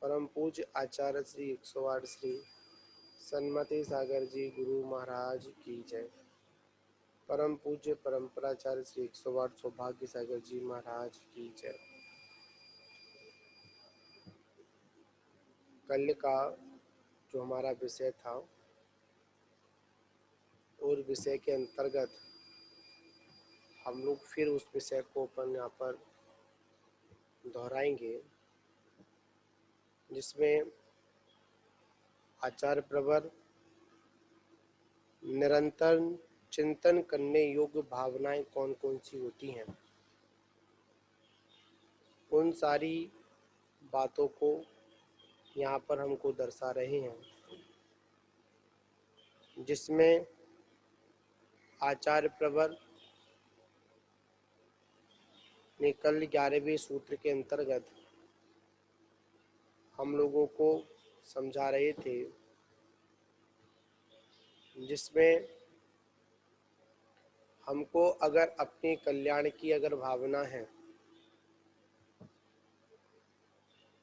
परम पूज्य आचार्य श्री 108 श्री सन्मति सागर जी गुरु महाराज की जय। परम पूज्य परंपराचार्य श्री 108 सौभाग्य सागर जी महाराज की जय। कल का जो हमारा विषय था और विषय के अंतर्गत हम लोग फिर उस विषय को अपन यहाँ पर दोहराएंगे, जिसमें आचार्य प्रवर निरंतर चिंतन करने योग्य भावनाएं कौन कौन सी होती हैं, उन सारी बातों को यहाँ पर हमको दर्शा रहे हैं, जिसमें आचार्य प्रवर ने कल 11वें सूत्र के अंतर्गत हम लोगों को समझा रहे थे, जिसमें हमको अगर अपने कल्याण की अगर भावना है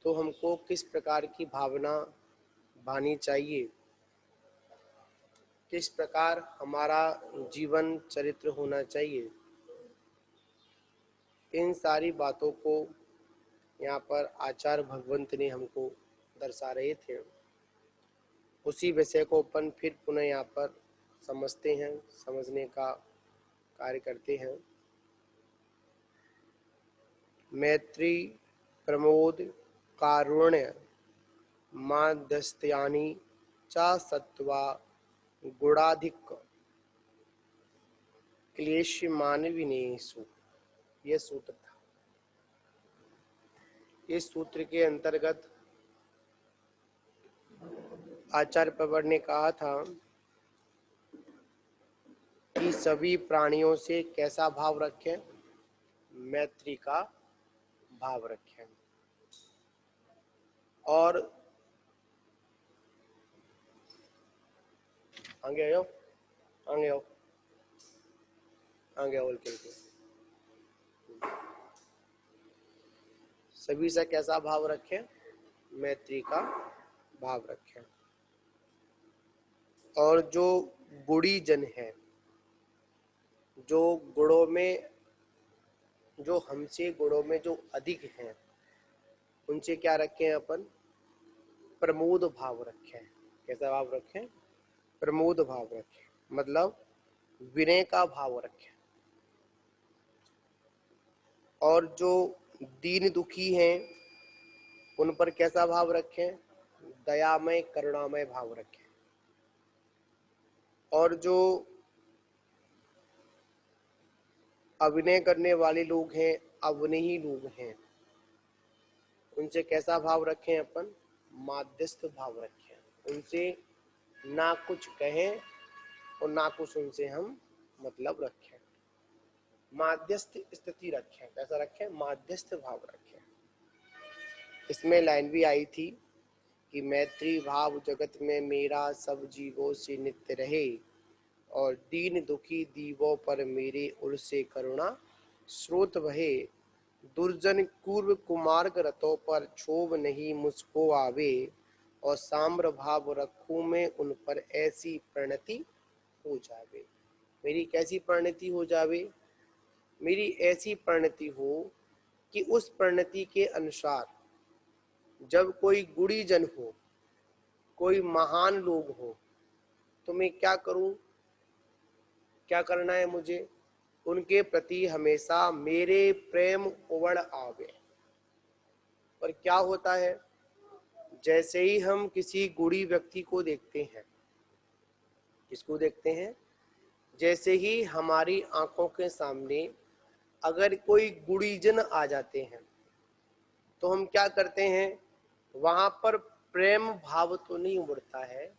तो हमको किस प्रकार की भावना भानी चाहिए, किस प्रकार हमारा जीवन चरित्र होना चाहिए, इन सारी बातों को यहाँ पर आचार्य भगवंत ने हमको दर्शा रहे थे। उसी विषय को अपन फिर पुनः यहाँ पर समझते हैं, समझने का कार्य करते हैं। मैत्री प्रमोद कारुण्य माध्यस्थयानि च सत्वा गुणाधिक क्लेश मानविनेषु, ये सूत्र था। इस सूत्र के अंतर्गत आचार्य प्रवर ने कहा था कि सभी प्राणियों से कैसा भाव रखें, मैत्री का भाव रखें। और आगे आओ, आगे आओ, आगे आओ के सभी से कैसा भाव रखें, मैत्री का भाव रखें। और जो गुणी जन है, जो गुणों में, जो हमसे गुणों में जो अधिक हैं, उनसे क्या रखें अपन, प्रमोद भाव रखें। कैसा भाव रखें, प्रमोद भाव रखें, मतलब विनय का भाव रखें। और जो दीन दुखी हैं उन पर कैसा भाव रखें, दयामय करुणामय भाव रखें। और जो अभिनय करने वाले लोग हैं, अवनही लोग हैं, उनसे कैसा भाव रखें अपन, माध्यस्थ भाव रखें। उनसे ना कुछ कहें और ना कुछ उनसे हम मतलब रखें, माध्यस्थ स्थिति रखें। कैसा रखें, माध्यस्थ भाव रखें। इसमें लाइन भी आई थी कि मैत्री भाव जगत में मेरा सब जीवों से नित्य रहे, और दीन दुखी दीवों पर मेरे उर से करुणा स्रोत बहे। दुर्जन पूर्व कुमार्ग रतों पर क्षोभ नहीं मुझको आवे, और साम्र भाव रखूं मैं उन पर ऐसी परिणति हो जावे। मेरी कैसी परिणति हो जावे, मेरी ऐसी परिणति हो कि उस परिणति के अनुसार जब कोई गुणी जन हो, कोई महान लोग हो, तो मैं क्या करूं, क्या करना है मुझे, उनके प्रति हमेशा मेरे प्रेम उमड़ आवे। और क्या होता है, जैसे ही हम किसी गुणी व्यक्ति को देखते हैं, किसको देखते हैं, जैसे ही हमारी आंखों के सामने अगर कोई गुणीजन आ जाते हैं, तो हम क्या करते हैं, वहां पर प्रेम भाव तो नहीं उमड़ता है,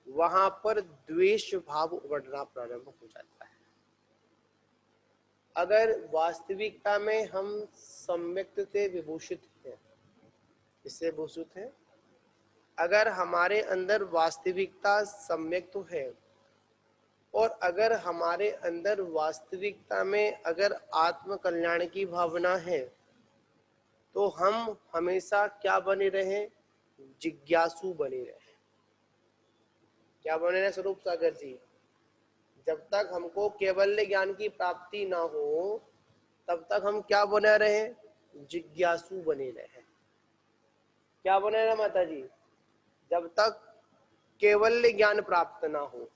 वहां पर द्वेष भाव उमड़ना प्रारंभ हो जाता है। अगर वास्तविकता में हम सम्यक्त से विभूषित हैं, इससे विभूषित हैं, अगर हमारे अंदर वास्तविकता सम्यक्त है, और अगर हमारे अंदर वास्तविकता में अगर आत्म कल्याण की भावना है, तो हम हमेशा क्या बने रहें, जिज्ञासु बने रहे। क्या बने रहे स्वरूप सागर जी? जब तक हमको केवल ज्ञान की प्राप्ति ना हो तब तक हम क्या बने रहे? जिज्ञासु बने रहे। क्या बने रहे माता जी? जब तक केवल ज्ञान प्राप्त ना हो,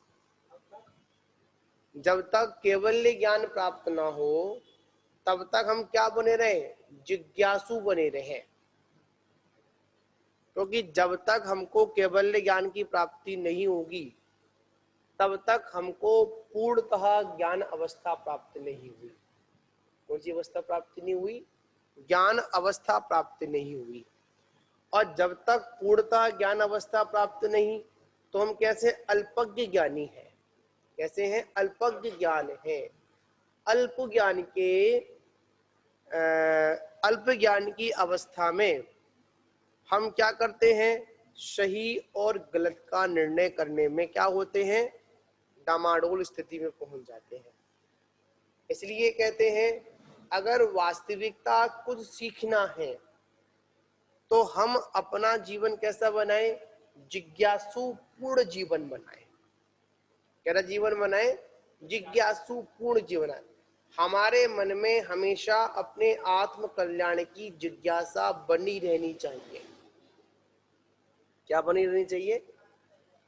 जब तक केवल ज्ञान प्राप्त ना हो तब तक हम क्या बने रहे? जिज्ञासु बने रहे। क्योंकि जब तक हमको केवल ज्ञान की प्राप्ति नहीं होगी तब तक हमको पूर्णतः ज्ञान अवस्था प्राप्त नहीं हुई। कौन सी अवस्था प्राप्त नहीं हुई? ज्ञान अवस्था प्राप्त नहीं हुई। और जब तक पूर्णतः ज्ञान अवस्था प्राप्त नहीं तो हम कैसे अल्पज्ञ ज्ञानी हैं? कैसे हैं? अल्पज्ञ ज्ञान है। अल्प ज्ञान के अल्प ज्ञान की अवस्था में हम क्या करते हैं? सही और गलत का निर्णय करने में क्या होते हैं? डामाडोल स्थिति में पहुंच जाते हैं। इसलिए कहते हैं अगर वास्तविकता कुछ सीखना है तो हम अपना जीवन कैसा बनाएं? जिज्ञासु पूर्ण जीवन बनाएं। कैसा जीवन बनाएं? जिज्ञासु पूर्ण जीवन। हमारे मन में हमेशा अपने आत्म कल्याण की जिज्ञासा बनी रहनी चाहिए। क्या बनी रहनी चाहिए?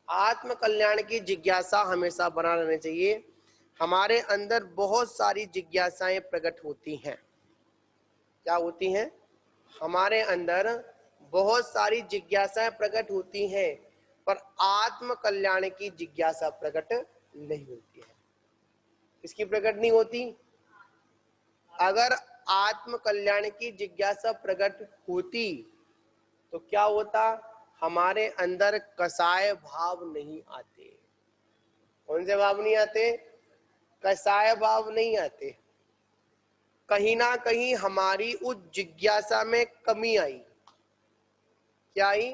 आत्म कल्याण की जिज्ञासा हमेशा बना रहनी चाहिए। हमारे अंदर बहुत सारी जिज्ञासाएं प्रकट होती हैं। क्या होती हैं? हमारे अंदर बहुत सारी जिज्ञासाएं प्रकट होती हैं पर आत्म कल्याण की जिज्ञासा प्रकट नहीं होती है। किसकी प्रकट नहीं होती? अगर आत्म कल्याण की जिज्ञासा प्रकट होती तो क्या होता? हमारे अंदर कसाय भाव नहीं आते। कौन से भाव नहीं आते? कसाय भाव नहीं आते। कहीं ना कहीं हमारी उस जिज्ञासा में कमी आई। क्या आई?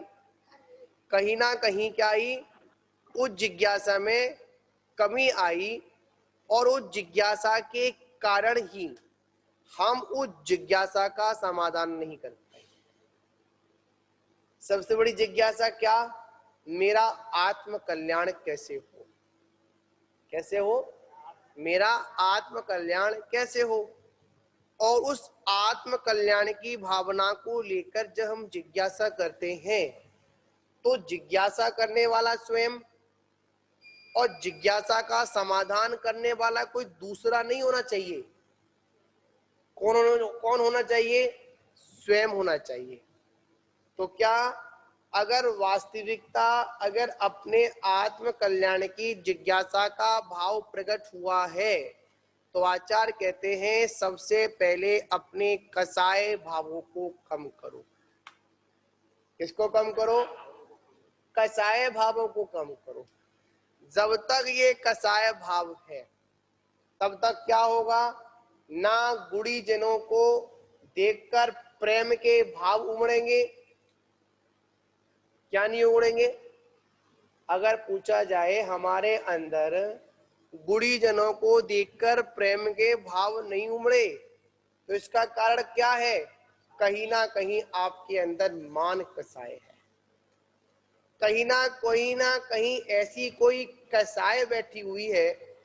कहीं ना कहीं क्या आई? उस जिज्ञासा में कमी आई और उस जिज्ञासा के कारण ही हम उस जिज्ञासा का समाधान नहीं कर पाए। सबसे बड़ी जिज्ञासा क्या? मेरा आत्म कल्याण कैसे हो? कैसे हो? मेरा आत्म कल्याण कैसे हो? और उस आत्म कल्याण की भावना को लेकर जब हम जिज्ञासा करते हैं तो जिज्ञासा करने वाला स्वयं और जिज्ञासा का समाधान करने वाला कोई दूसरा नहीं होना चाहिए। कौन होना चाहिए? स्वयं होना चाहिए। तो क्या अगर वास्तविकता अगर अपने आत्म कल्याण की जिज्ञासा का भाव प्रकट हुआ है तो आचार्य कहते हैं सबसे पहले अपने कसाय भावों को कम करो। किसको कम करो? कसाय भावों को कम करो। जब तक ये कसाय भाव है तब तक क्या होगा? ना गुड़ी जनों को देखकर प्रेम के भाव उमड़ेंगे। क्या नहीं उमड़ेंगे? अगर पूछा जाए हमारे अंदर गुड़ी जनों को देखकर प्रेम के भाव नहीं उमड़े तो इसका कारण क्या है? कहीं ना कहीं आपके अंदर मान कसाय है। कहीं ना कहीं ऐसी कोई कसाय बैठी हुई है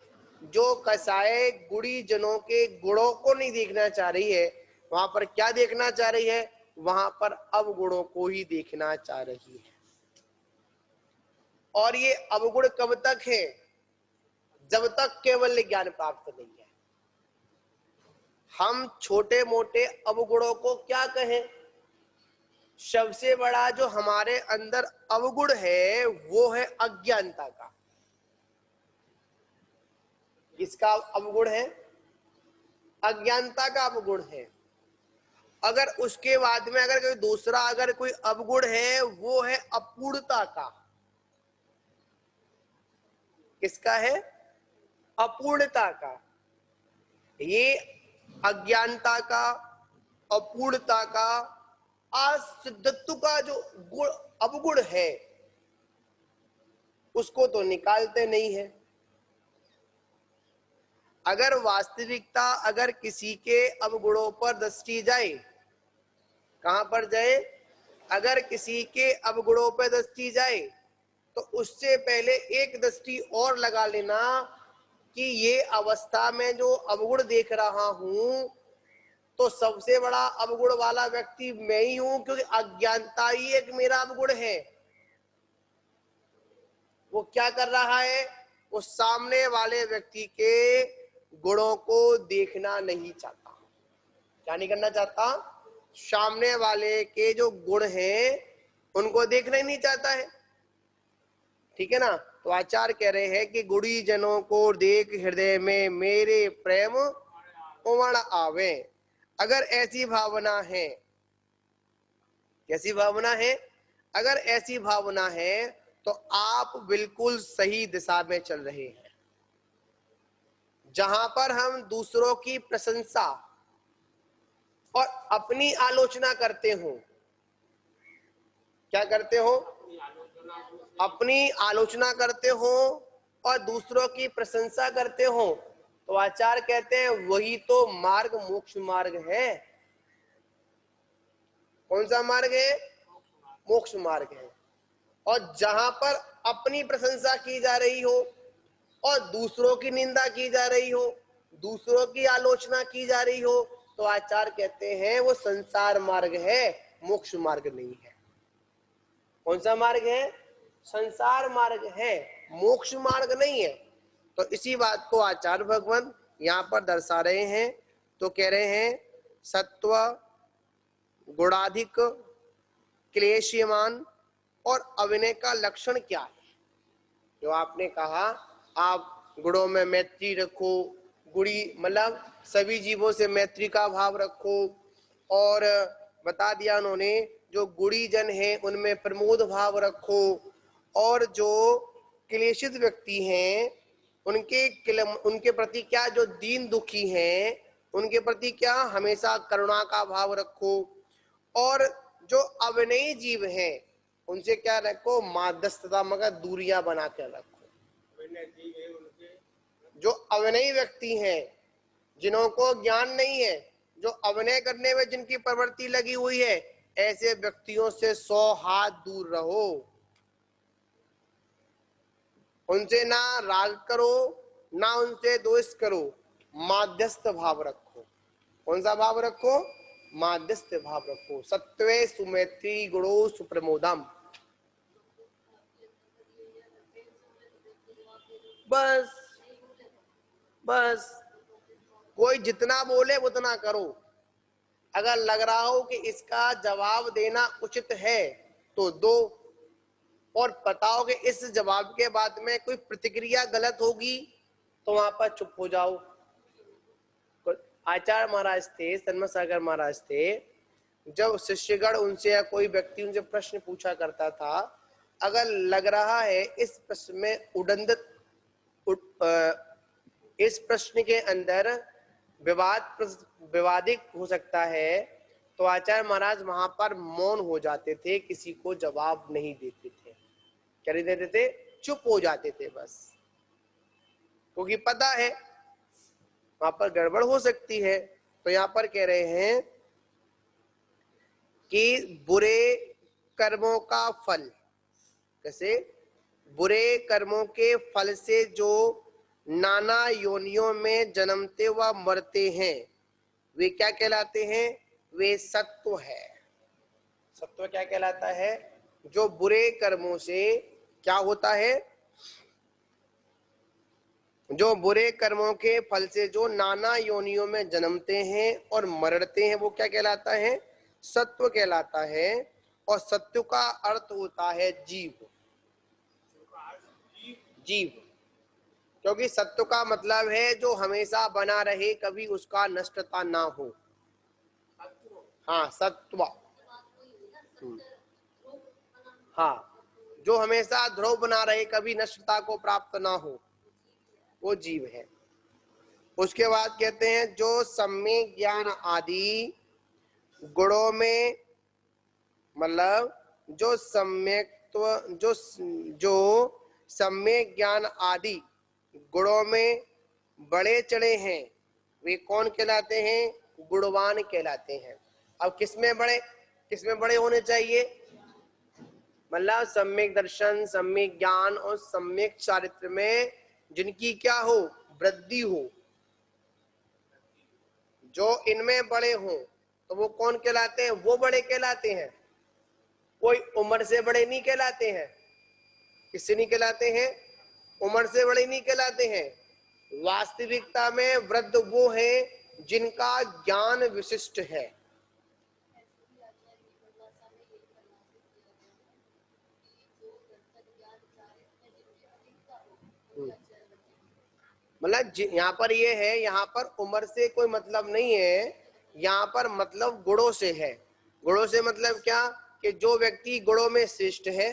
जो कसाय गुड़ी जनों के गुणों को नहीं देखना चाह रही है। वहां पर क्या देखना चाह रही है? वहां पर अवगुणों को ही देखना चाह रही है। और ये अवगुण कब तक है? जब तक केवल ज्ञान प्राप्त नहीं है। हम छोटे मोटे अवगुणों को क्या कहें? सबसे बड़ा जो हमारे अंदर अवगुण है वो है अज्ञानता का। किसका अवगुण है? अज्ञानता का अवगुण है। अगर उसके बाद में अगर कोई दूसरा अगर कोई अवगुण है वो है अपूर्णता का। किसका है? अपूर्णता का। ये अज्ञानता का, अपूर्णता का, असिद्धत्व का जो गुण अवगुण है उसको तो निकालते नहीं है। अगर वास्तविकता अगर किसी के अवगुणों पर दृष्टि जाए, कहां पर जाए? अगर किसी के अवगुणों पर दृष्टि जाए तो उससे पहले एक दृष्टि और लगा लेना कि ये अवस्था में जो अवगुण देख रहा हूं तो सबसे बड़ा अवगुण वाला व्यक्ति मैं ही हूं, क्योंकि अज्ञानता ही एक मेरा अवगुण है। वो क्या कर रहा है? वो सामने वाले व्यक्ति के गुणों को देखना नहीं चाहता। क्या नहीं करना चाहता? सामने वाले के जो गुण हैं उनको देखना ही नहीं चाहता है। ठीक है ना? तो आचार्य कह रहे हैं कि गुणी जनों को देख हृदय में मेरे प्रेम उमड़ आवे। अगर ऐसी भावना है, कैसी भावना है? अगर ऐसी भावना है तो आप बिल्कुल सही दिशा में चल रहे हैं। जहां पर हम दूसरों की प्रशंसा और अपनी आलोचना करते हो, क्या करते हो? अपनी आलोचना करते हो और दूसरों की प्रशंसा करते हो, तो आचार्य कहते हैं वही तो मार्ग मोक्ष मार्ग है। कौन सा मार्ग है? मोक्ष मार्ग है। और जहां पर अपनी प्रशंसा की जा रही हो और दूसरों की निंदा की जा रही हो, दूसरों की आलोचना की जा रही हो, तो आचार्य कहते हैं वो संसार मार्ग है, मोक्ष मार्ग नहीं है। कौन सा मार्ग है? संसार मार्ग है, मोक्ष मार्ग नहीं है। तो इसी बात को आचार्य भगवान यहाँ पर दर्शा रहे हैं। तो कह रहे हैं सत्व गुणाधिक क्लेशयमान और अविनय का लक्षण क्या है? जो आपने कहा आप गुणों में मैत्री रखो, गुणी मतलब सभी जीवों से मैत्री का भाव रखो, और बता दिया उन्होंने जो गुणी जन है उनमें प्रमोद भाव रखो, और जो क्लेशित व्यक्ति हैं उनके प्रति क्या, जो दीन दुखी हैं उनके प्रति क्या, हमेशा करुणा का भाव रखो, और जो अविनयी जीव हैं उनसे क्या रखो, माध्यस्थता मगर दूरियां बना कर रखो। जो अविनयी व्यक्ति हैं, जिन्हों को ज्ञान नहीं है, जो अभिनय करने में जिनकी प्रवृत्ति लगी हुई है, ऐसे व्यक्तियों से 100 हाथ दूर रहो। उनसे ना राग करो, ना उनसे द्वेष करो, माध्यस्थ भाव रखो। कौन सा भाव रखो? माध्यस्थ भाव रखो। सत्वे सुमैत्री गुणो सुप्रमोदम। बस बस कोई जितना बोले उतना करो। अगर लग रहा हो कि इसका जवाब देना उचित है तो दो, और बताओ कि इस जवाब के बाद में कोई प्रतिक्रिया गलत होगी तो वहां पर चुप हो जाओ। आचार्य महाराज थे, सन्मत सागर महाराज थे, जब शिष्यगण उनसे या कोई व्यक्ति उनसे प्रश्न पूछा करता था, अगर लग रहा है इस प्रश्न में इस प्रश्न के अंदर विवादित हो सकता है, तो आचार्य महाराज वहां पर मौन हो जाते थे, किसी को जवाब नहीं देते थे। क्या नहीं देते थे? चुप हो जाते थे बस, क्योंकि पता है वहां पर गड़बड़ हो सकती है। तो यहाँ पर कह रहे हैं कि बुरे कर्मों का फल, कैसे? बुरे कर्मों के फल से जो नाना योनियों में जन्मते व मरते हैं वे क्या कहलाते हैं? वे सत्व है। सत्व क्या कहलाता है? जो बुरे कर्मों से क्या होता है? जो बुरे कर्मों के फल से जो नाना योनियों में जन्मते हैं और मरते हैं वो क्या कहलाता है? सत्व कहलाता है। और सत्व का अर्थ होता है जीव। जीव, क्योंकि सत्व का मतलब है जो हमेशा बना रहे, कभी उसका नष्टता ना हो। हाँ, सत्व। हाँ, जो हमेशा ध्रुव बना रहे, कभी नष्टता को प्राप्त ना हो, वो जीव है। उसके बाद कहते हैं जो सम्यक ज्ञान आदि गुणों में, मतलब जो सम्यक्त्व, जो सम्यक ज्ञान आदि गुणों में बड़े चढ़े हैं वे कौन कहलाते हैं? गुणवान कहलाते हैं। अब किसमें बड़े? किसमें बड़े होने चाहिए? मतलब सम्यक दर्शन, सम्यक ज्ञान और सम्यक चारित्र में जिनकी क्या हो? वृद्धि हो, जो इनमें बड़े हों, तो वो कौन कहलाते हैं? वो बड़े कहलाते हैं। कोई उम्र से बड़े नहीं कहलाते हैं। किससे नहीं कहलाते हैं? उम्र से बड़े नहीं कहलाते हैं। वास्तविकता में वृद्ध वो हैं जिनका ज्ञान विशिष्ट है। मतलब यहाँ पर ये है, यहाँ पर उम्र से कोई मतलब नहीं है, यहाँ पर मतलब गुणों से है। गुणों से मतलब क्या? कि जो व्यक्ति गुणों में श्रेष्ठ है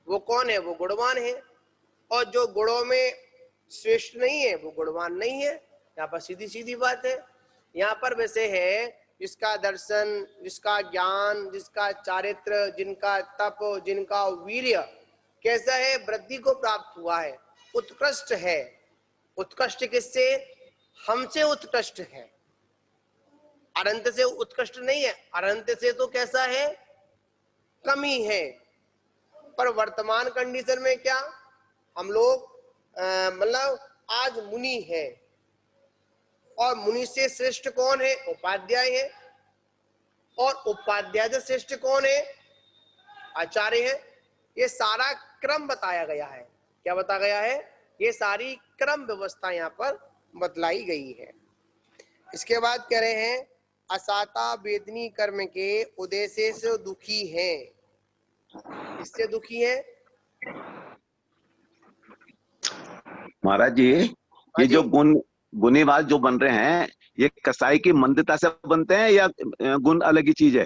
वो कौन है? वो गुणवान है। और जो गुणों में श्रेष्ठ नहीं है वो गुणवान नहीं है। यहाँ पर सीधी सीधी बात है। यहाँ पर वैसे है जिसका दर्शन, जिसका ज्ञान, जिसका चारित्र, जिनका तप, जिनका वीर्य कैसा है? वृद्धि को प्राप्त हुआ है, उत्कृष्ट है। उत्कृष्ट किससे? हमसे उत्कृष्ट है, अनंत से उत्कृष्ट नहीं है। अनंत से तो कैसा है? कमी है। पर वर्तमान कंडीशन में क्या हम लोग मतलब आज मुनि है, और मुनि से श्रेष्ठ कौन है? उपाध्याय है। और उपाध्याय से श्रेष्ठ कौन है? आचार्य है। ये सारा क्रम बताया गया है। क्या बताया गया है? ये सारी क्रम व्यवस्था यहाँ पर बतलाई गई है। इसके बाद कह रहे हैं असाता वेदनी कर्म के उद्देश्य से दुखी है। इससे दुखी है महाराज जी, हाँ ये जी, जो गुणीवाद जो बन रहे हैं, ये कसाई की मंदता से बनते हैं या गुण अलग ही चीज है?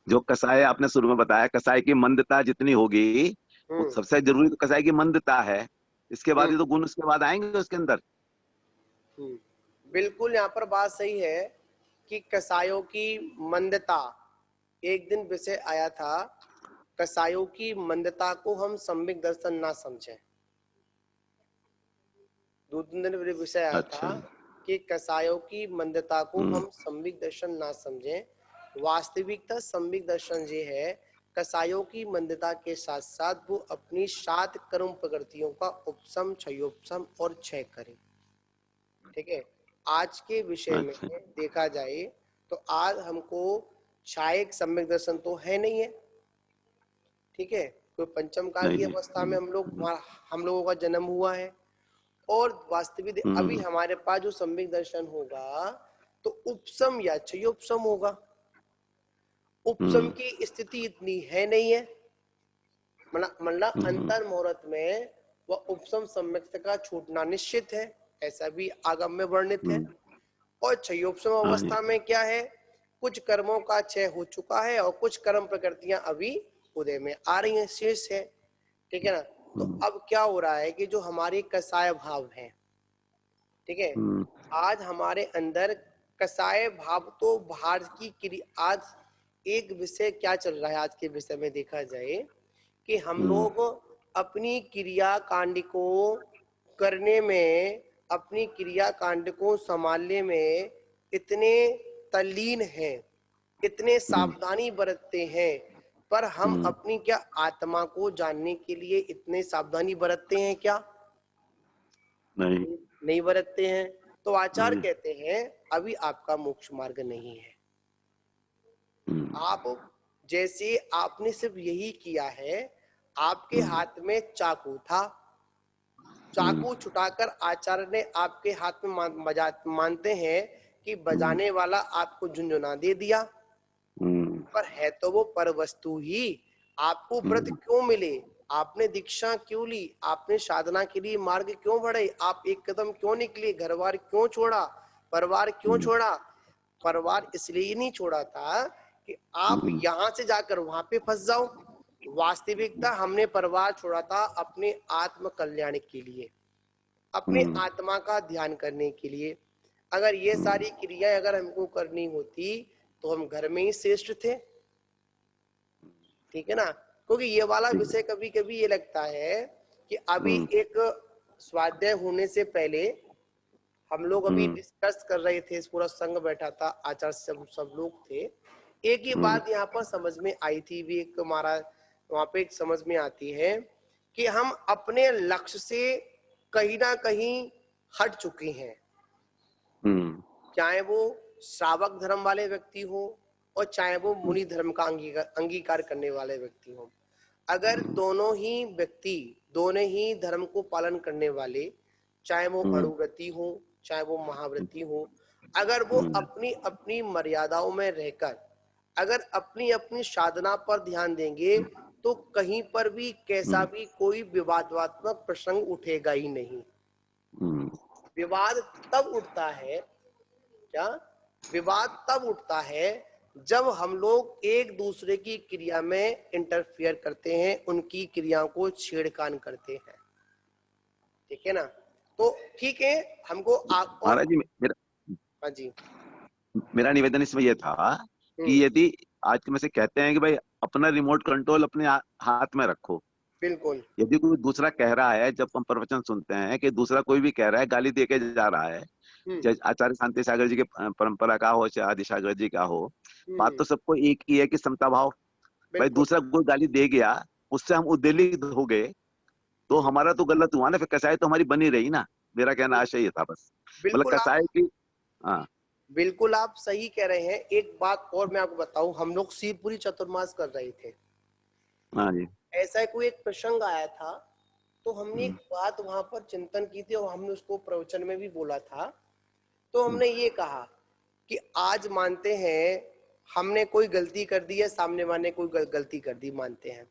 जो कसाई आपने शुरू में बताया, कसाई की मंदता जितनी होगी, वो सबसे जरूरी तो कसाई की मंदता है। इसके बाद ही तो गुण उसके बाद आएंगे उसके अंदर। बिल्कुल यहाँ पर बात सही है कि कसायों की मंदता, एक दिन विषय आया था, कसायों की मंदता को हम सम्यक दर्शन ना समझें। 2-3 दिन विषय आया अच्छा। था कि कसायों की मंदता को हम सम्यक दर्शन ना समझें। वास्तविकता सम्यक दर्शन ये है, कसायों की मंदता के साथ साथ वो अपनी 7 कर्म प्रकृतियों का उपशम, क्षयोपशम और क्षय करें। ठीक है, आज के विषय में अच्छा। देखा जाए तो आज हमको छायक सम्यक दर्शन तो है नहीं है। ठीक है, तो पंचम काल नहीं की नहीं। अवस्था में हम लोगों का जन्म हुआ है। और वास्तविक अभी हमारे पास जो सम्यक दर्शन होगा तो उपशम या क्षयोपशम होगा। उपशम की स्थिति इतनी है नहीं है, मतलब अंतर मुहूर्त में वह उपशम सम्यक का छूटना निश्चित है, ऐसा भी आगम में वर्णित है। और क्षयोपशम अवस्था में क्या है? कुछ कर्मों का क्षय हो चुका है और कुछ कर्म प्रकृतियां अभी उदय में आ रही हैं, शेष है। ठीक है ना? तो अब क्या हो रहा है कि जो हमारे कसाय भाव हैं, ठीक है, आज हमारे अंदर कसाय भाव तो बाहर की क्रिया। आज एक विषय क्या चल रहा है आज के विषय में देखा जाए कि हम लोग अपनी क्रिया कांड को करने में, अपनी क्रिया कांड को संभालने में इतने तल्लीन हैं, इतने सावधानी बरतते हैं, पर हम अपनी क्या आत्मा को जानने के लिए इतने सावधानी बरतते हैं क्या? नहीं नहीं बरतते हैं। तो आचार्य कहते हैं अभी आपका मोक्ष मार्ग नहीं है। आप जैसे आपने सिर्फ यही किया है, आपके हाथ में चाकू था, चाकू छुटाकर आचार्य ने आपके हाथ में मानते हैं कि बजाने वाला आपको झुंझुना दे दिया, पर है तो वो पर वस्तु ही। आपको व्रत क्यों मिले? आपने दीक्षा क्यों ली? आपने साधना के लिए मार्ग क्यों बढ़े? आप एक कदम क्यों निकले? घर बार क्यों छोड़ा? परिवार क्यों छोड़ा? परिवार इसलिए नहीं छोड़ा था कि आप यहाँ से जाकर वहां पे फंस जाओ। वास्तविकता हमने परिवार छोड़ा था अपने आत्म कल्याण के लिए, अपने आत्मा का ध्यान करने के लिए। अगर ये सारी क्रियाएं अगर हमको करनी होती तो हम घर में ही श्रेष्ठ थे। ठीक है ना? क्योंकि ये वाला विषय कभी कभी ये लगता है कि अभी एक स्वाध्याय होने से पहले हम लोग अभी डिस्कस कर रहे थे, पूरा संघ बैठा था, आचार्य सब लोग थे। एक ही बात यहाँ पर समझ में आई थी भी, एक हमारा वहां पे एक समझ में आती है कि हम अपने लक्ष्य से कहीं ना कहीं हट चुके हैं, चाहे वो श्रावक धर्म वाले व्यक्ति हो और चाहे वो मुनि धर्म का अंगीकार करने वाले व्यक्ति हो। अगर दोनों ही व्यक्ति, दोनों ही धर्म को पालन करने वाले, चाहे वो अणुव्रती हो चाहे वो महाव्रती हो, अगर वो अपनी अपनी मर्यादाओं में रहकर अगर अपनी अपनी साधना पर ध्यान देंगे तो कहीं पर भी कैसा भी कोई विवादात्मक प्रसंग उठेगा ही नहीं। विवाद तब उठता है, क्या विवाद तब उठता है जब हम लोग एक दूसरे की क्रिया में इंटरफियर करते हैं, उनकी क्रियाओं को छेड़खानी करते हैं, ठीक है ना। तो ठीक है, हमको महाराज जी हाँ जी, मेरा निवेदन इसमें यह था कि यदि आज के में से कहते हैं कि भाई अपना रिमोट कंट्रोल अपने हाथ में रखो, बिल्कुल। यदि कोई दूसरा कह रहा है, जब हम प्रवचन सुनते हैं कि दूसरा कोई भी कह रहा है, गाली दे के जा रहा है, चाहे आचार्य शांति सागर जी के परंपरा का हो चाहे आदि सागर जी का हो, बात तो सबको एक ही है कि समता भाव। भाई दूसरा कोई गाली दे गया, उससे हम उद्वेलित हो गए तो हमारा तो गलत हुआ ना, फिर कसाई तो हमारी बनी रही ना। मेरा कहना आशय ये था बस, मतलब कसाई की। हाँ बिल्कुल आप सही कह रहे हैं। एक बात और मैं आपको बताऊं, हम लोग शिवपुरी चतुर्मास कर रहे थे, हाँ जी, ऐसा कोई एक प्रसंग आया था, तो हमने एक बात वहां पर चिंतन की थी और हमने उसको प्रवचन में भी बोला था। तो हमने ये कहा कि आज मानते हैं हमने कोई गलती कर दी है, सामने वाले कोई गलती कर दी मानते हैं,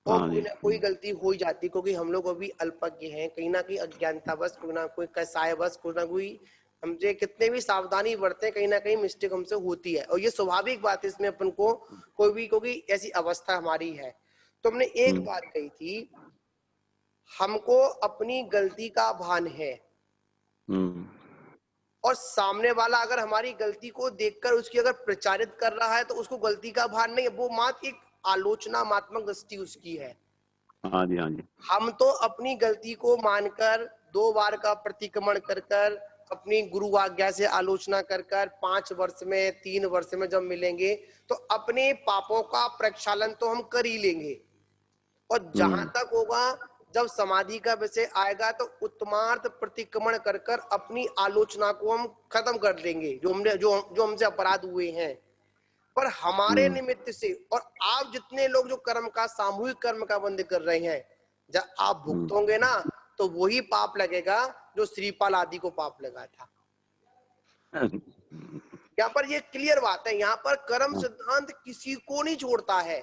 और हाँ कोई जी, ना कोई गलती हो ही जाती, क्योंकि हम लोग अभी अल्पज्ञ हैं, कहीं ना कहीं अज्ञानतावश, कोई ना कोई कसायवश, कोई ना कोई हमसे कितने भी सावधानी बरते कहीं ना कहीं मिस्टेक हमसे होती है, और ये स्वाभाविक बात है, इसमें अपन को कोई भी, क्योंकि ऐसी अवस्था हमारी है। तो हमने एक बात कही थी, हमको अपनी गलती का भान है, और सामने वाला अगर हमारी गलती को देखकर उसकी अगर प्रचारित कर रहा है तो उसको गलती का भान नहीं है, वो मात्र एक आलोचनात्मक दृष्टि उसकी है। हाँ जी, हाँ जी। हम तो अपनी गलती को मानकर 2 बार का प्रतिक्रमण कर कर, अपनी गुरु आज्ञा से आलोचना कर कर 5 वर्ष में 3 वर्ष में जब मिलेंगे तो अपने पापों का प्रक्षालन तो हम कर ही लेंगे, और जहां तक होगा जब समाधि का विषय आएगा तो उत्तमार्थ प्रतिक्रमण कर कर अपनी आलोचना को हम खत्म कर देंगे, जो हमसे अपराध हुए हैं। पर हमारे निमित्त से, और आप जितने लोग जो कर्म का, सामूहिक कर्म का बंद कर रहे हैं, जब आप भुगतोगे ना तो वही पाप लगेगा जो श्रीपाल आदि को पाप लगा था। यहाँ पर ये क्लियर बात है, यहाँ पर कर्म सिद्धांत किसी को नहीं छोड़ता है।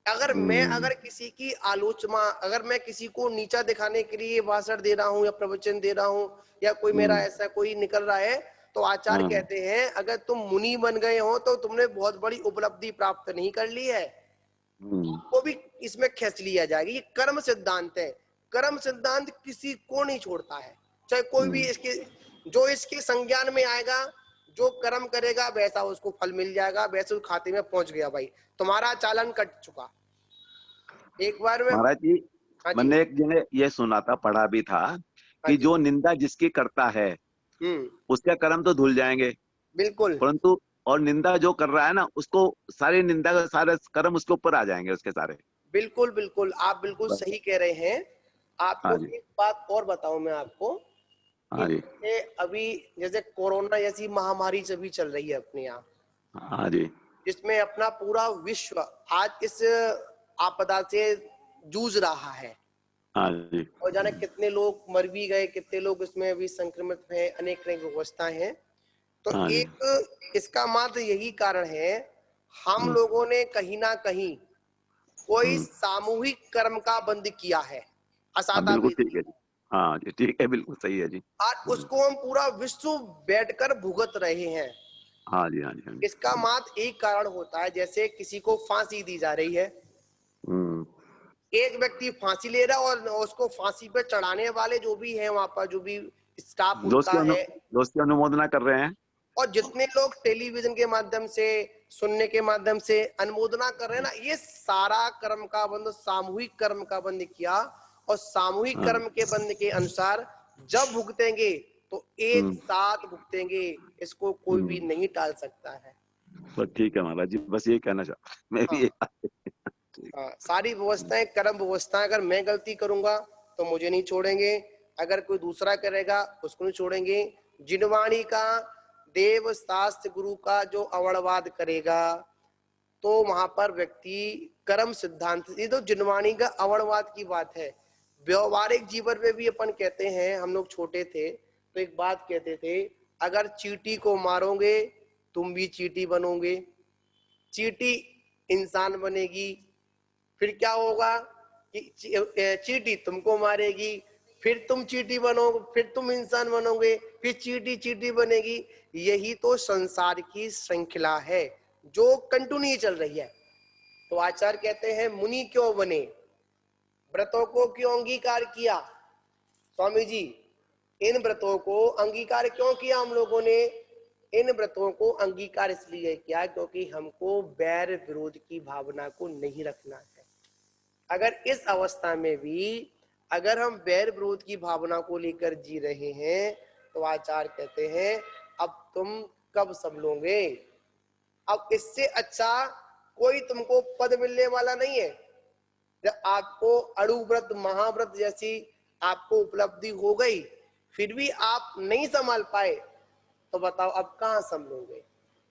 अगर किसी की आलोचना, अगर मैं किसी को नीचा दिखाने के लिए भाषण दे रहा हूँ या प्रवचन दे रहा हूँ, या कोई मेरा ऐसा कोई निकल रहा है, तो आचार्य कहते हैं अगर तुम मुनि बन गए हो तो तुमने बहुत बड़ी उपलब्धि प्राप्त नहीं कर ली है, वो भी इसमें खींच लिया जाएगा। ये कर्म सिद्धांत है, कर्म सिद्धांत किसी को नहीं छोड़ता है, चाहे कोई भी इसके, जो इसके संज्ञान में आएगा, जो कर्म करेगा वैसा उसको फल मिल जाएगा, वैसे उस खाते में पहुंच गया, भाई तुम्हारा चालान कट चुका। एक बार में महाराज जी, हाँ जी, मैंने एक जगह ये सुना था, पढ़ा भी था हाँ कि जी, जो निंदा जिसकी करता है उसके कर्म तो धुल जाएंगे, बिल्कुल परंतु और निंदा जो कर रहा है ना, उसको सारी निंदा का सारे कर्म उसके ऊपर आ जाएंगे, उसके सारे। बिल्कुल बिल्कुल आप बिल्कुल बस। सही कह रहे हैं। हाँ आपको जी, एक बात और बताऊं मैं आपको, कि हाँ जी, जैसे अभी जैसे कोरोना जैसी महामारी सभी चल रही है अपने यहाँ, हाँ जी, जिसमें अपना पूरा विश्व आज इस आपदा से जूझ रहा है, हाँ जी, और जाने कितने लोग मर भी गए, कितने लोग इसमें अभी संक्रमित हैं, अनेक अनेक व्यवस्थाएं हैं। तो हाँ जी। एक इसका मात्र यही कारण है, हम लोगों ने कहीं ना कहीं कोई सामूहिक कर्म का बंद किया है, हाँ असाता बिल्कुल ठीक विधि, है जी। हाँ जी, ठीक है, बिल्कुल सही है जी। और उसको हम पूरा विश्व बैठकर भुगत रहे हैं। हाँ जी, हाँ जी, हाँ जी। इसका मात्र एक कारण होता है, जैसे किसी को फांसी दी जा रही है, हम्म, एक व्यक्ति फांसी ले रहा है और उसको फांसी पे चढ़ाने वाले जो भी है वहां पर, जो भी स्टाफ उनका है, दोस्त की अनुमोदना कर रहे हैं। और जितने लोग टेलीविजन के माध्यम से, सुनने के माध्यम से अनुमोदना कर रहे हैं ना, ये सारा कर्म का बंद, सामूहिक कर्म का बंद किया, और सामूहिक हाँ, कर्म के बंद के अनुसार जब भुगतेंगे तो एक साथ भुगतेंगे, इसको कोई भी नहीं टाल सकता है। बस ठीक है महाराज जी, बस ये कहना चाहता मैं भी। हाँ हाँ, सारी व्यवस्थाएं कर्म व्यवस्थाएं, अगर मैं गलती करूंगा तो मुझे नहीं छोड़ेंगे, अगर कोई दूसरा करेगा उसको नहीं छोड़ेंगे। जिनवाणी का, देव शास्त्र गुरु का जो अवणवाद करेगा तो वहां पर व्यक्ति कर्म सिद्धांत, ये तो जिनवाणी का अवणवाद की बात है। व्यवहारिक जीवन में भी अपन कहते हैं, हम लोग छोटे थे तो एक बात कहते थे, अगर चींटी को मारोगे तुम भी चींटी बनोगे, चींटी इंसान बनेगी, फिर क्या होगा कि चींटी तुमको मारेगी, फिर तुम चींटी बनोगे, फिर तुम इंसान बनोगे, फिर चींटी चींटी बनेगी। यही तो संसार की श्रृंखला है जो कंटिन्यू चल रही है। तो आचार्य कहते हैं मुनि क्यों बने, व्रतों को क्यों अंगीकार किया स्वामी जी, इन व्रतों को अंगीकार क्यों किया हम लोगों ने, इन व्रतों को अंगीकार इसलिए किया क्योंकि हमको बैर विरोध की भावना को नहीं रखना है। अगर इस अवस्था में भी अगर हम बैर विरोध की भावना को लेकर जी रहे हैं तो आचार्य कहते हैं अब तुम कब संभलोगे। अब इससे अच्छा कोई तुमको पद मिलने वाला नहीं है। जब आपको अणुव्रत महाव्रत जैसी आपको उपलब्धि हो गई फिर भी आप नहीं संभाल पाए तो बताओ अब कहां संभलोगे।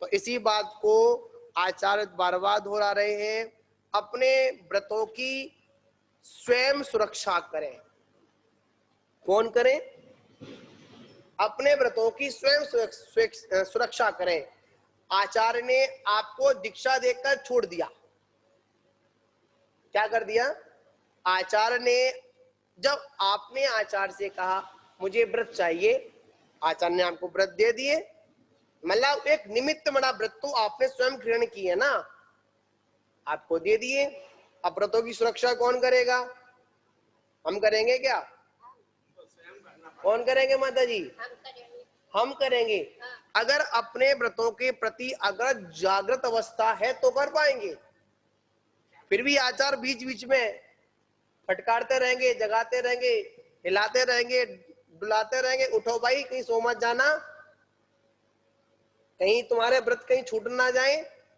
तो इसी बात को आचार्य बार बार दोहरा रहे हैं, अपने व्रतों की स्वयं सुरक्षा करें। कौन करें, अपने व्रतों की स्वयं सुरक्षा करें। आचार्य ने आपको दीक्षा देकर छोड़ दिया, क्या कर दिया आचार्य ने, जब आपने आचार्य से कहा मुझे व्रत चाहिए, आचार्य ने आपको व्रत दे दिए, मतलब एक निमित्त बना व्रत तो आपने स्वयं ग्रहण की है ना, आपको दे दिए। अब व्रतों की सुरक्षा कौन करेगा, हम करेंगे क्या, कौन करेंगे माता जी, हम करेंगे। अगर अपने व्रतों के प्रति अगर जागृत अवस्था है तो कर पाएंगे, फिर भी आचार बीच बीच में फटकारते रहेंगे, जगाते रहेंगे, हिलाते रहेंगे, डुलाते रहेंगे, उठो भाई कहीं सो मत जाना, कहीं तुम्हारे व्रत कहीं छूट ना जाए।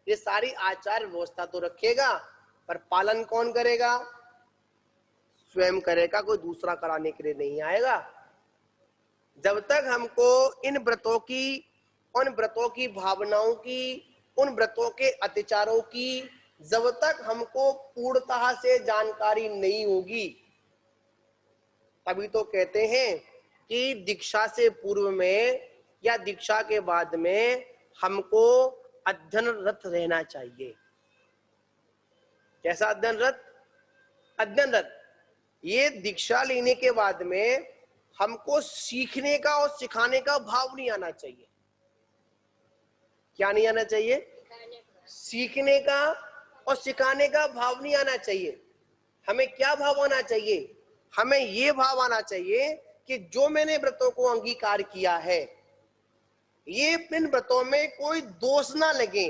ये सारी आचार व्यवस्था तो रखेगा पर पालन कौन करेगा, स्वयं करेगा, कोई दूसरा कराने के लिए नहीं आएगा। जब तक हमको इन व्रतों की, उन व्रतों की भावनाओं की, उन व्रतों के अत्याचारों की जब तक हमको पूर्णतः से जानकारी नहीं होगी, तभी तो कहते हैं कि दीक्षा से पूर्व में या दीक्षा के बाद में हमको अध्ययनरत रहना चाहिए। कैसा अध्ययनरत, अध्ययनरत, ये दीक्षा लेने के बाद में हमको सीखने का और सिखाने का भाव नहीं आना चाहिए। क्या नहीं आना चाहिए, सीखने का और सिखाने का भाव नहीं आना चाहिए। हमें क्या भाव आना चाहिए, हमें ये भाव आना चाहिए कि जो मैंने व्रतों को अंगीकार किया है ये इन व्रतों में कोई दोष ना लगे,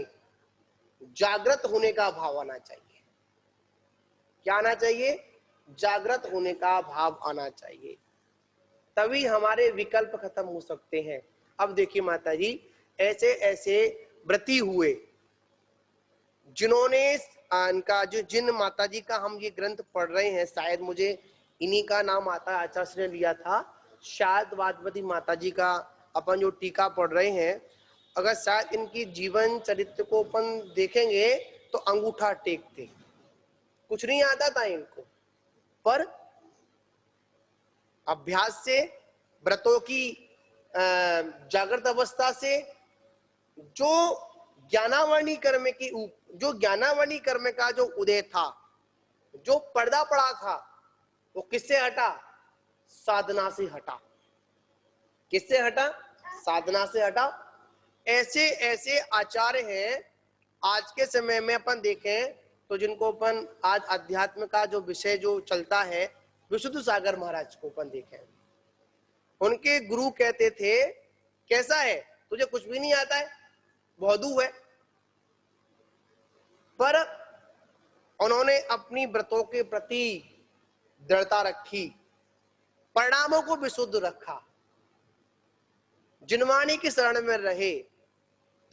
जागृत होने का भाव आना चाहिए। क्या आना चाहिए, जागृत होने का भाव आना चाहिए, तभी हमारे विकल्प खत्म हो सकते हैं। अब देखिए माता जी, ऐसे ऐसे व्रती हुए जिन्होंने इनका जो जिन माता जी का हम ये ग्रंथ पढ़ रहे हैं, शायद मुझे इन्हीं का नाम आता है, आचार्य ने लिया था, शायद वादवती माता जी का अपन जो टीका पढ़ रहे हैं, अगर शायद इनकी जीवन चरित्र को अपन देखेंगे तो अंगूठा टेकते, कुछ नहीं आता था इनको, पर अभ्यास से, व्रतों की जागृत अवस्था से, जो ज्ञानावरणी कर्म की जो ज्ञानावरणी कर्म का जो उदय था, जो पर्दा पड़ा था, वो किससे हटा, साधना से हटा। किससे हटा, साधना से हटा। ऐसे ऐसे आचार्य हैं आज के समय में अपन देखें तो, जिनको अपन आज अध्यात्म का जो विषय जो चलता है, विशुद्ध सागर महाराज को अपन देखें, उनके गुरु कहते थे कैसा है, तुझे कुछ भी नहीं आता है, बौद्धू है, पर उन्होंने अपनी व्रतों के प्रति दृढ़ता रखी, परिणामों को विशुद्ध रखा, जिनवाणी की शरण में रहे,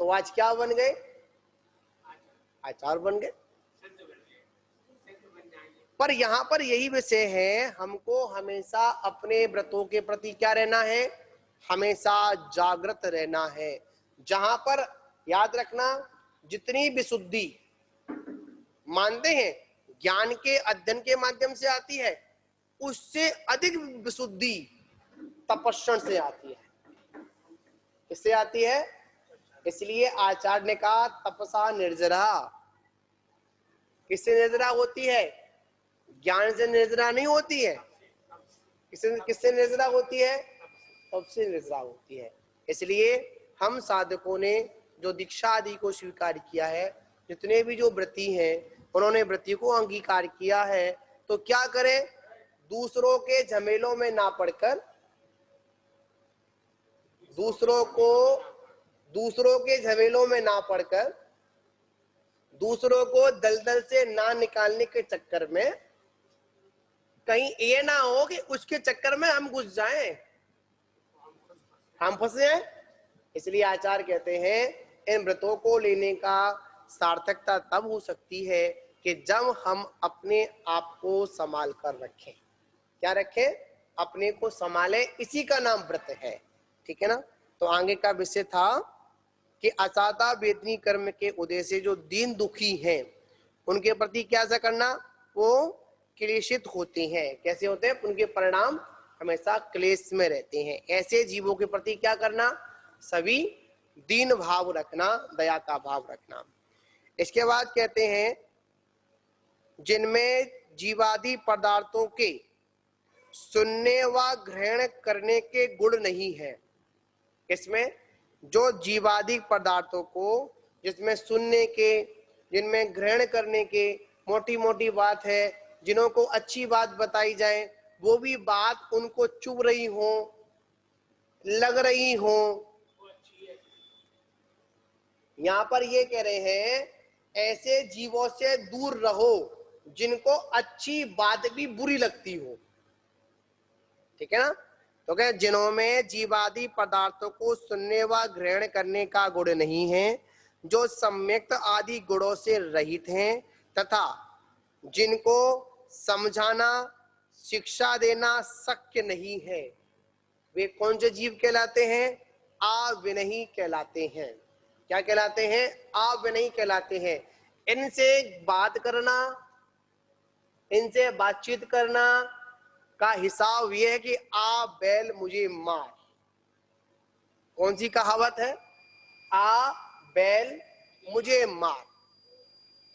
तो आज क्या बन गए, आचार्य बन गए। पर यहाँ पर यही विषय है, हमको हमेशा अपने व्रतों के प्रति क्या रहना है, हमेशा जागृत रहना है। जहां पर याद रखना, जितनी विशुद्धि मानते हैं ज्ञान के अध्ययन के माध्यम से आती है, उससे अधिक विशुद्धि तपस्या से आती है। किससे आती है? इसलिए आचार्य ने कहा तपसा निर्जरा। किससे निर्जरा होती है? ज्ञान से निर्जरा नहीं होती है। किससे निर्जरा होती है? तप से निर्जरा होती है। इसलिए हम साधकों ने जो दीक्षा आदि को स्वीकार किया है, जितने भी जो व्रती हैं उन्होंने व्रति को अंगीकार किया है, तो क्या करें? दूसरों के झमेलों में ना पड़कर, दूसरों के झमेलों में ना पड़कर, दूसरों को दलदल से ना निकालने के चक्कर में कहीं ये ना हो कि उसके चक्कर में हम घुस जाएं, हम फंसे हैं। इसलिए आचार्य कहते हैं इन व्रतों को लेने का सार्थकता तब हो सकती है कि जब हम अपने आप को संभाल कर रखें। क्या रखें? अपने को संभालें, इसी का नाम व्रत है। ठीक है ना? तो आगे का विषय था कि असाता वेदनी कर्म के उदय से जो दीन दुखी हैं उनके प्रति क्या सा करना, वो क्लेशित होते हैं। कैसे होते हैं? उनके परिणाम हमेशा क्लेश में रहते हैं। ऐसे जीवों के प्रति क्या करना? सभी दीन भाव रखना, दया का भाव रखना। इसके बाद कहते हैं जिनमें जीवादि पदार्थों के सुनने व ग्रहण करने के गुण नहीं है। इसमें जो जीवादि पदार्थों को, जिसमें सुनने के, जिनमें ग्रहण करने के, मोटी मोटी बात है, जिन्हों को अच्छी बात बताई जाए वो भी बात उनको चुभ रही हो, लग रही हो, यहां पर ये कह रहे हैं ऐसे जीवों से दूर रहो जिनको अच्छी बात भी बुरी लगती हो। ठीक है ना? तो क्या जिन्हों में जीवादि पदार्थों को सुनने व ग्रहण करने का गुण नहीं है, जो सम्यक्त आदि गुणों से रहित हैं, तथा जिनको समझाना शिक्षा देना शक्य नहीं है, वे कौन से जीव कहलाते हैं? अविनयी कहलाते हैं। क्या कहलाते हैं? अविनयी कहलाते हैं। इनसे बात करना, इनसे बातचीत करना का हिसाब यह है कि आ बैल मुझे मार। कौन सी कहावत है? आ बैल मुझे मार।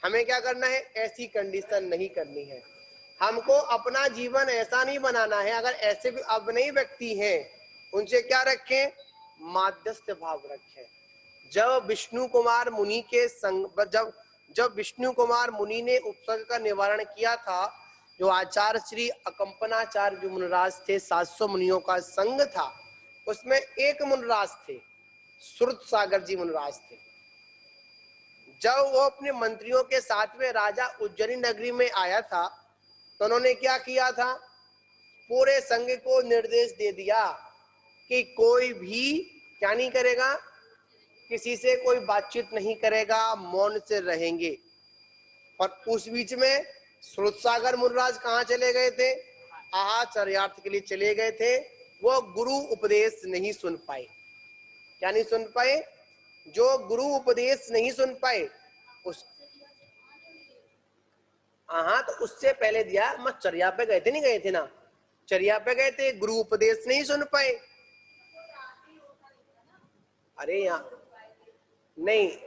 हमें क्या करना है? ऐसी कंडीशन नहीं करनी है। हमको अपना जीवन ऐसा नहीं बनाना है। अगर ऐसे भी अविनयी व्यक्ति हैं उनसे क्या रखें? माध्यस्थ भाव रखें। जब विष्णु कुमार मुनि के संग, जब विष्णु कुमार मुनि ने उपसर्ग का निवारण किया था, जो आचार्य श्री अकंपनाचार्य जो मुनिराज थे, 700 मुनियों का संघ था, उसमें एक मुनिराज थे, श्रुत सागर जी मुनिराज थे। जब वो अपने मंत्रियों के साथ में राजा उज्जैनी नगरी में आया था, तो उन्होंने क्या किया था? पूरे संघ को निर्देश दे दिया कि कोई भी क्या नहीं करेगा, किसी से कोई बातचीत नहीं करेगा, मौन से रहेंगे। और उस बीच में श्रुतसागर मुनिराज कहाँ चले गए थे? आचर्यार्थ के लिए चले गए थे। वो गुरु उपदेश नहीं सुन पाए। क्या नहीं सुन पाए? जो गुरु उपदेश नहीं सुन पाए उस, हाँ, तो उससे पहले दिया, मत चर्या पे गए थे, नहीं गए थे ना, चर्या पे गए थे, गुरु उपदेश नहीं सुन पाए। अरे यहाँ नहीं,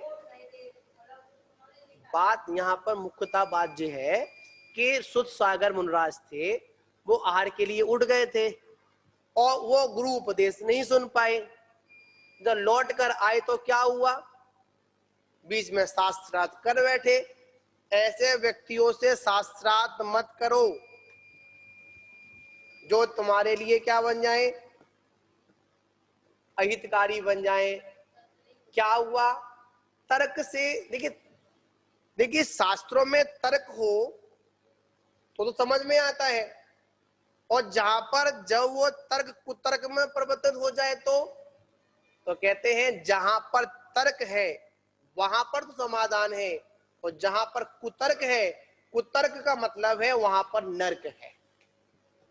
बात यहाँ पर मुख्यतः बात यह है कि सुत सागर मुनिराज थे, वो आहार के लिए उठ गए थे और वो गुरु उपदेश नहीं सुन पाए। जब लौट कर आए तो क्या हुआ? बीच में शास्त्रार्थ कर बैठे। ऐसे व्यक्तियों से शास्त्रार्थ मत करो जो तुम्हारे लिए क्या बन जाए? अहितकारी बन जाए। क्या हुआ? तर्क से, देखिए शास्त्रों में तर्क हो तो समझ में आता है, और जहां पर जब वो तर्क कुतर्क में परिवर्तित हो जाए तो कहते हैं जहां पर तर्क है वहां पर तो समाधान है, और जहां पर कुतर्क है, कुतर्क का मतलब है वहां पर नर्क है।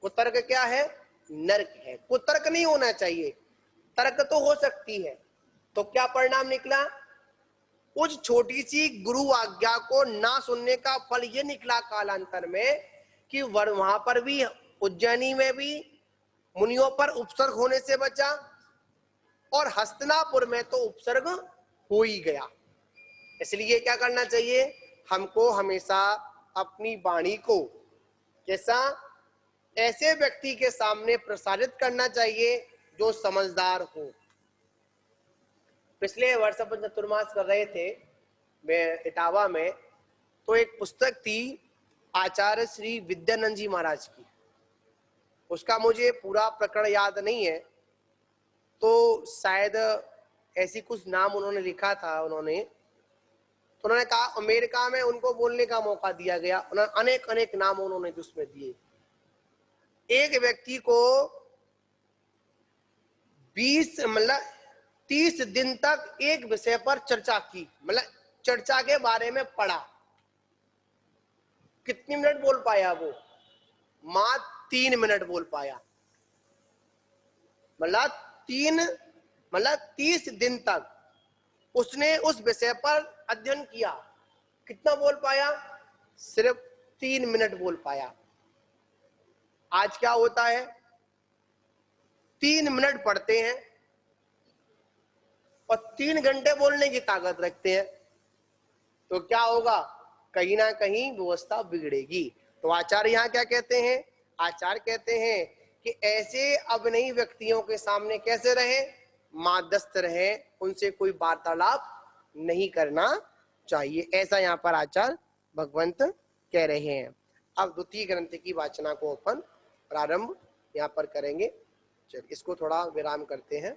कुतर्क क्या है? नर्क है। कुतर्क नहीं होना चाहिए, तर्क तो हो सकती है। तो क्या परिणाम निकला? उस छोटी सी गुरु आज्ञा को ना सुनने का फल ये निकला कालांतर में कि वहां पर भी, उज्जैनी में भी मुनियों पर उपसर्ग होने से बचा, और हस्तिनापुर में तो उपसर्ग हो ही गया। इसलिए क्या करना चाहिए? हमको हमेशा अपनी वाणी को कैसा, ऐसे व्यक्ति के सामने प्रसारित करना चाहिए जो समझदार हो। पिछले वर्ष अपन चतुर्मास कर रहे थे मैं इटावा में, तो एक पुस्तक थी आचार्य श्री विद्यानंद जी महाराज की। उसका मुझे पूरा प्रकरण याद नहीं है, तो शायद ऐसी कुछ नाम उन्होंने लिखा था। तो उन्होंने कहा, अमेरिका में उनको बोलने का मौका दिया गया, उन्होंने अनेक अनेक नाम उन्होंने उसमें दिए। एक व्यक्ति को 30 दिन तक एक विषय पर चर्चा की, मतलब चर्चा के बारे में पढ़ा। कितनी मिनट बोल पाया वो? मात्र 3 मिनट बोल पाया। मतलब 30 दिन तक उसने उस विषय पर अध्ययन किया। कितना बोल पाया? सिर्फ 3 मिनट बोल पाया। आज क्या होता है? 3 मिनट पढ़ते हैं और 3 घंटे बोलने की ताकत रखते हैं। तो क्या होगा? कहीं ना कहीं व्यवस्था बिगड़ेगी। तो आचार्य यहाँ क्या कहते हैं? आचार्य कहते हैं कि ऐसे अभिनयी व्यक्तियों के सामने कैसे रहे? मध्यस्थ रहे, उनसे कोई वार्तालाप नहीं करना चाहिए, ऐसा यहाँ पर आचार्य भगवंत कह रहे हैं। अब द्वितीय ग्रंथ की वाचना को अपन प्रारंभ यहाँ पर करेंगे। चलिए इसको थोड़ा विराम करते हैं।